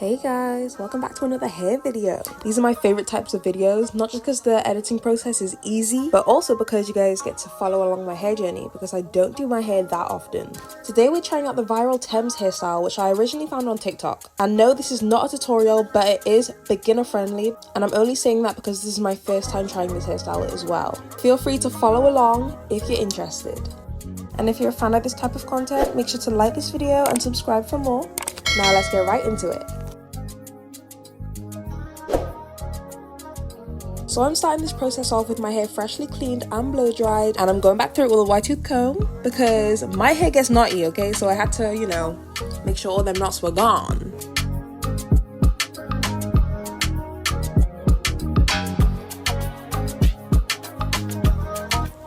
Hey guys, welcome back to another hair video. These are my favorite types of videos, not just because the editing process is easy, but also because you guys get to follow along my hair journey because I don't do my hair that often. Today we're trying out the viral Tems hairstyle, which I originally found on TikTok. And no, this is not a tutorial, but it is beginner friendly, and I'm only saying that because this is my first time trying this hairstyle as well. Feel free to follow along if you're interested. And if you're a fan of this type of content, make sure to like this video and subscribe for more. Now let's get right into it. So I'm starting this process off with my hair freshly cleaned and blow dried, and I'm going back through it with a wide tooth comb because my hair gets knotty, okay? So I had to, make sure all them knots were gone.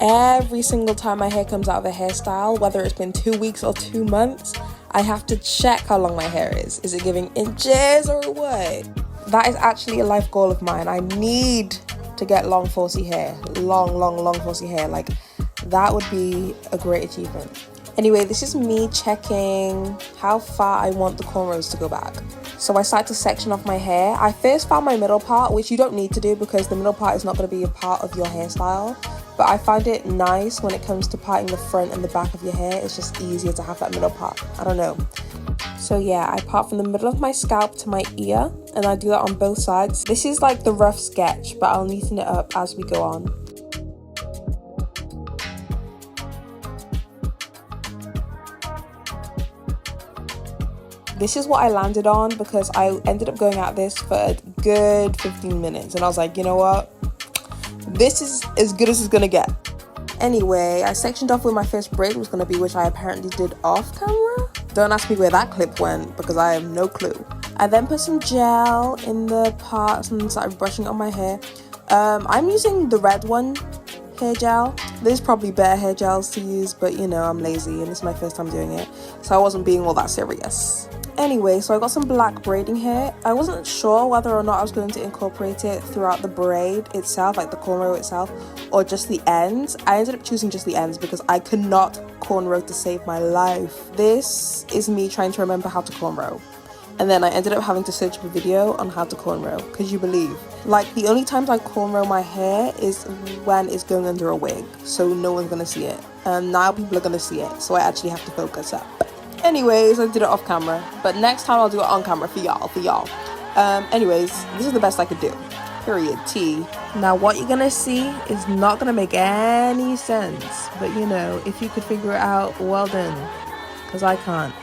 Every single time my hair comes out of a hairstyle, whether it's been 2 weeks or 2 months, I have to check how long my hair is. Is it giving inches or what? That is actually a life goal of mine. I need to get long falsy hair. Long falsy hair. Like, that would be a great achievement. Anyway, this is me checking how far I want the cornrows to go back. So I started to section off my hair. I first found my middle part, which you don't need to do because the middle part is not going to be a part of your hairstyle. But I find it nice when it comes to parting the front and the back of your hair. It's just easier to have that middle part. I don't know. So yeah, I part from the middle of my scalp to my ear, and I do that on both sides. This is like the rough sketch, but I'll neaten it up as we go on. This is what I landed on because I ended up going at this for a good 15 minutes, and I was like, you know what? This is as good as it's gonna get. Anyway, I sectioned off where my first braid was gonna be, which I apparently did off camera. Don't ask me where that clip went because I have no clue. I then put some gel in the parts and started brushing it on my hair. I'm using the red one, hair gel. There's probably better hair gels to use, but I'm lazy and this is my first time doing it, so I wasn't being all that serious. Anyway, so I got some black braiding hair. I wasn't sure whether or not I was going to incorporate it throughout the braid itself, like the cornrow itself, or just the ends. I ended up choosing just the ends because I could not cornrow to save my life. This is me trying to remember how to cornrow. And then I ended up having to search up a video on how to cornrow. Could you believe? Like, the only times I cornrow my hair is when it's going under a wig, so no one's gonna see it. And now people are gonna see it, so I actually have to focus up. Anyways, I did it off camera, but next time I'll do it on camera for y'all. Anyways, this is the best I could do. Period. T. Now what you're gonna see is not gonna make any sense, but if you could figure it out, well done, because I can't.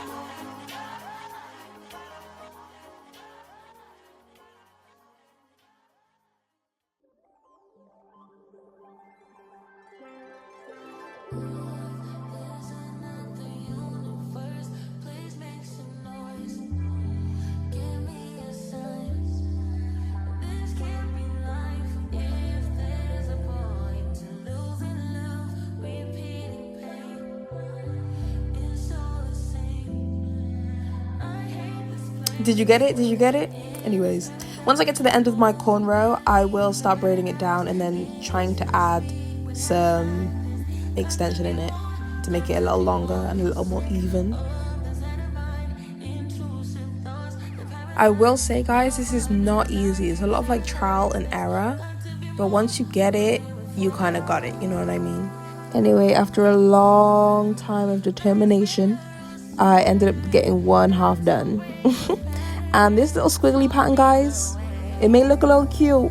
Did you get it? Anyways, once I get to the end of my cornrow, I will start braiding it down and then trying to add some extension in it to make it a little longer and a little more even. I will say, guys, this is not easy. It's a lot of trial and error, but once you get it, you kind of got it, you know what I mean? Anyway, after a long time of determination, I ended up getting one half done. And this little squiggly pattern, guys, it may look a little cute,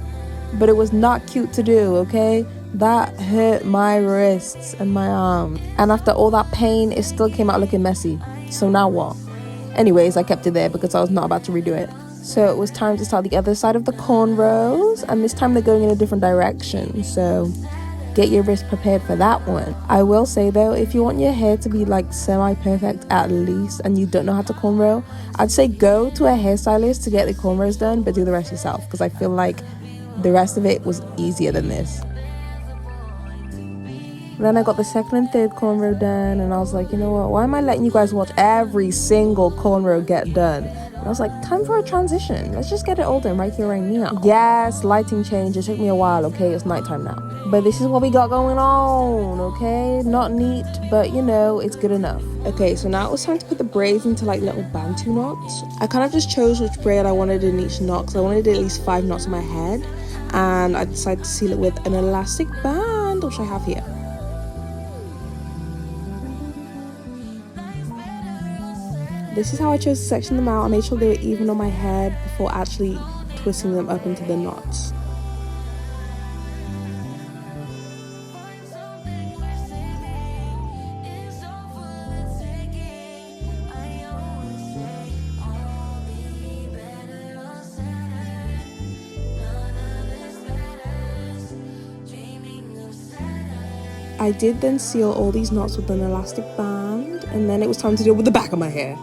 but it was not cute to do, okay? That hurt my wrists and my arm. And after all that pain, it still came out looking messy. So now what? Anyways, I kept it there because I was not about to redo it. So it was time to start the other side of the cornrows, and this time they're going in a different direction. So get your wrist prepared for that one. I will say though, if you want your hair to be semi-perfect at least, and you don't know how to cornrow, I'd say go to a hairstylist to get the cornrows done, but do the rest yourself, because I feel like the rest of it was easier than this. Then I got the second and third cornrow done, and I was like, you know what, why am I letting you guys watch every single cornrow get done? And I was like, time for a transition. Let's just get it all done right here, right now. Yes, lighting change. It took me a while, okay? It's nighttime now. But this is what we got going on, okay? Not neat, but you know, it's good enough. Okay, so now it was time to put the braids into like little bantu knots. I kind of just chose which braid I wanted in each knot because I wanted at least 5 knots in my head. And I decided to seal it with an elastic band, which I have here. This is how I chose to section them out. I made sure they were even on my head before actually twisting them up into the knots. I did then seal all these knots with an elastic band, and then it was time to deal with the back of my hair.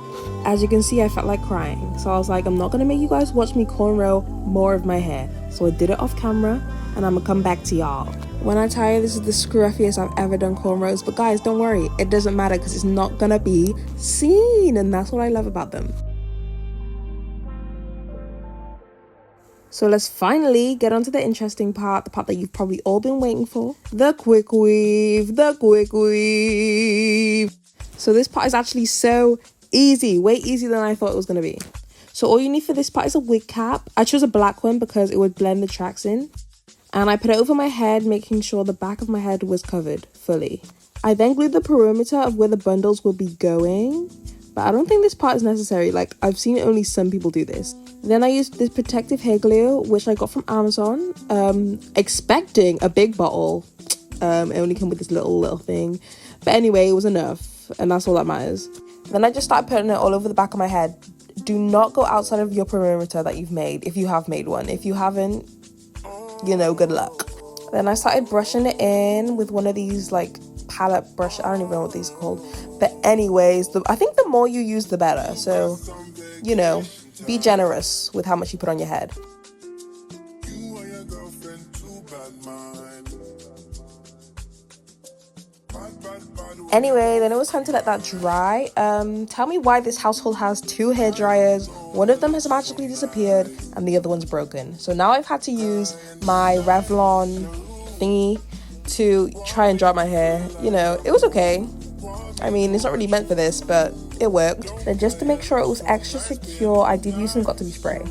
As you can see, I felt like crying, so I was like, I'm not gonna make you guys watch me cornrow more of my hair. So I did it off camera, and I'm gonna come back to y'all. When I tell you this is the scruffiest I've ever done cornrows, but guys, don't worry, it doesn't matter because it's not gonna be seen, and that's what I love about them. So let's finally get on to the interesting part, the part that you've probably all been waiting for. The quick weave, the quick weave. So this part is actually so easy, way easier than I thought it was going to be. So all you need for this part is a wig cap. I chose a black one because it would blend the tracks in. And I put it over my head, making sure the back of my head was covered fully. I then glued the perimeter of where the bundles will be going. But I don't think this part is necessary. Like, I've seen only some people do this. Then I used this protective hair glue, which I got from Amazon, expecting a big bottle. It only came with this little thing. But anyway, it was enough, and that's all that matters. Then I just started putting it all over the back of my head. Do not go outside of your perimeter that you've made, if you have made one. If you haven't, you know, good luck. Then I started brushing it in with one of these, like, palette brush. I don't even know what these are called. But anyways, I think the more you use, the better. So, you know, be generous with how much you put on your head. Anyway, then it was time to let that dry. Tell me why this household has 2 hair dryers. One of them has magically disappeared and the other one's broken. So now I've had to use my Revlon thingy to try and dry my hair. You know, it was okay. I mean, it's not really meant for this, but it worked. Then just to make sure it was extra secure, I did use some got2b spray.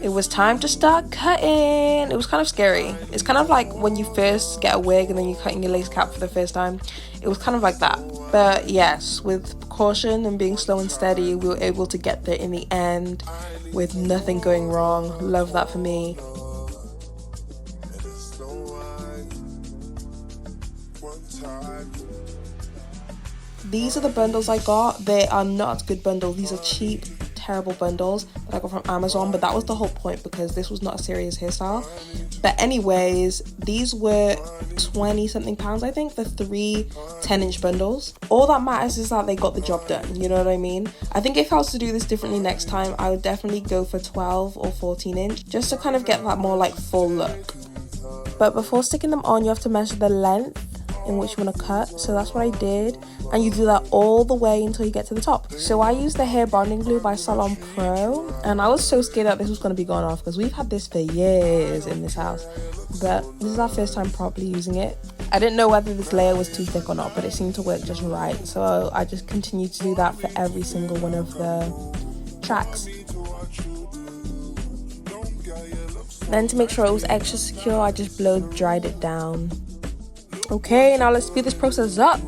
It was time to start cutting. It was kind of scary. It's kind of like when you first get a wig and then you're cutting your lace cap for the first time. It was kind of like that. But yes, with caution and being slow and steady, we were able to get there in the end with nothing going wrong. Love that for me. These are the bundles I got. They are not good bundles. These are cheap, terrible bundles that I got from Amazon, but that was the whole point because this was not a serious hairstyle. But anyways, these were 20 something pounds, I think, for 3 10-inch bundles. All that matters is that they got the job done, you know what I mean? I think if I was to do this differently next time, I would definitely go for 12 or 14 inch just to kind of get that more like full look. But before sticking them on, you have to measure the length in which you want to cut. So that's what I did, and you do that all the way until you get to the top. So I used the hair bonding glue by Salon Pro, and I was so scared that this was going to be gone off because we've had this for years in this house, but this is our first time properly using it. I didn't know whether this layer was too thick or not, but it seemed to work just right, so I just continued to do that for every single one of the tracks. Then to make sure it was extra secure, I just blow dried it down. Okay, now let's speed this process up.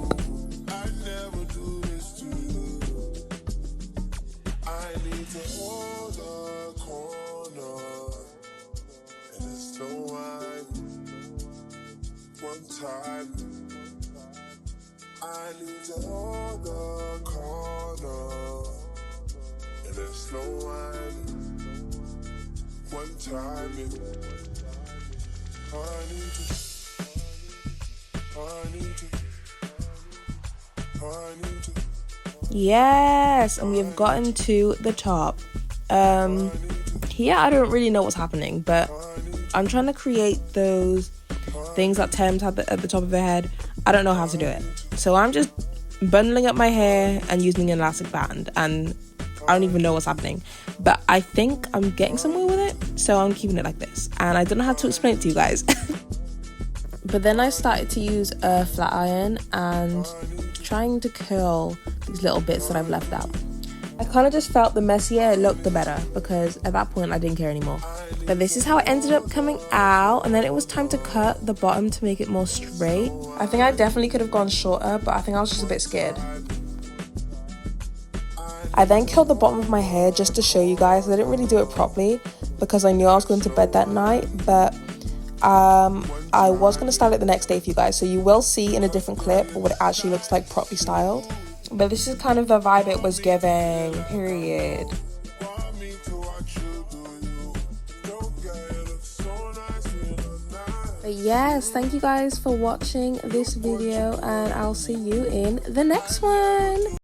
Yes, and we have gotten to the top. Here I don't really know what's happening, but I'm trying to create those things that Tems had at the top of her head. I don't know how to do it, so I'm just bundling up my hair and using an elastic band, and I don't even know what's happening, but I think I'm getting somewhere with it, so I'm keeping it like this, and I don't know how to explain it to you guys. But then I started to use a flat iron and trying to curl these little bits that I've left out. I kind of just felt the messier it looked, the better, because at that point I didn't care anymore. But this is how it ended up coming out, and then it was time to cut the bottom to make it more straight. I think I definitely could have gone shorter, but I think I was just a bit scared. I then curled the bottom of my hair just to show you guys. I didn't really do it properly because I knew I was going to bed that night, but I was going to style it the next day for you guys, so you will see in a different clip what it actually looks like properly styled. But this is kind of the vibe it was giving, period. But yes, thank you guys for watching this video, and I'll see you in the next one.